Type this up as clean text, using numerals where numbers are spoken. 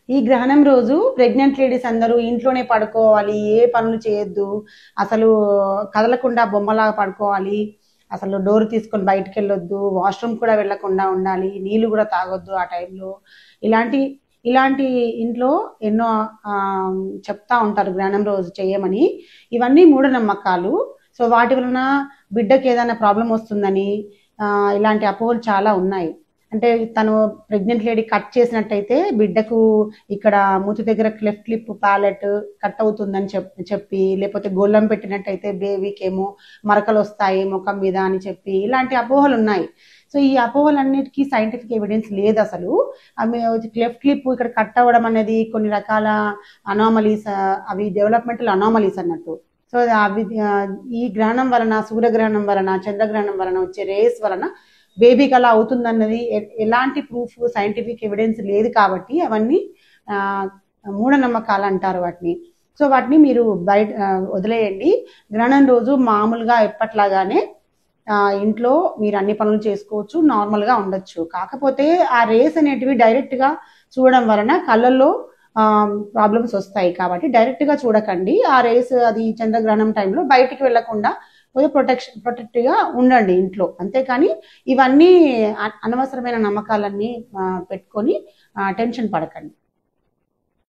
ఈ గ్రహణం రోజు ప్రెగ్నెంట్ లేడీస్ అందరూ ఇంట్లోనే పడుకోవాలి, ఏ పనులు చేయొద్దు, అసలు కదలకుండా బొమ్మలాగా పడుకోవాలి, అసలు డోర్ తీసుకొని బయటకు వెళ్ళొద్దు, వాష్రూమ్ కూడా వెళ్ళకుండా ఉండాలి, నీళ్లు కూడా తాగొద్దు ఆ టైంలో. ఇలాంటి ఇలాంటి ఇంట్లో ఎన్నో చెప్తా ఉంటారు గ్రహణం రోజు చేయమని. ఇవన్నీ మూఢనమ్మకాలు. సో వాటి వలన బిడ్డకి ఏదైనా ప్రాబ్లం వస్తుందని ఇలాంటి అపోహలు చాలా ఉన్నాయి. అంటే తను ప్రెగ్నెంట్ లేడీ కట్ చేసినట్టయితే బిడ్డకు ఇక్కడ మూతి దగ్గర క్లెఫ్ట్ లిప్ ప్యాలెట్ కట్ అవుతుందని చెప్పి, లేకపోతే గొల్లం పెట్టినట్టయితే బేబీకి ఏమో మరకలు వస్తాయి ముఖం మీద అని చెప్పి ఇలాంటి అపోహలు ఉన్నాయి. సో ఈ అపోహలన్నిటికీ సైంటిఫిక్ ఎవిడెన్స్ లేదు అసలు. క్లెఫ్ట్ లిప్ ఇక్కడ కట్ అవ్వడం అనేది కొన్ని రకాల అనామలీస్, అవి డెవలప్మెంటల్ అనామలీస్ అన్నట్టు. సో అవి ఈ గ్రహణం వలన, సూర్యగ్రహణం వలన, చంద్రగ్రహణం వలన వచ్చే రేస్ వలన బేబీకి అలా అవుతుందన్నది ఎలాంటి ప్రూఫ్, సైంటిఫిక్ ఎవిడెన్స్ లేదు కాబట్టి అవన్నీ మూఢనమ్మకాలు అంటారు వాటిని. సో వాటిని మీరు బయట వదిలేయండి. గ్రహణం రోజు మామూలుగా ఎప్పట్లాగానే ఇంట్లో మీరు అన్ని పనులు చేసుకోవచ్చు, నార్మల్గా ఉండొచ్చు. కాకపోతే ఆ రేస్ అనేటివి డైరెక్ట్గా చూడడం వలన కళ్ళల్లో ప్రాబ్లమ్స్ వస్తాయి కాబట్టి డైరెక్ట్గా చూడకండి. ఆ రేస్ అది చంద్రగ్రహణం టైంలో బయటికి వెళ్లకుండా ప్రొటెక్ట్గా ఉండండి ఇంట్లో. అంతేకాని ఇవన్నీ అనవసరమైన నమ్మకాలన్నీ పెట్టుకొని టెన్షన్ పడకండి.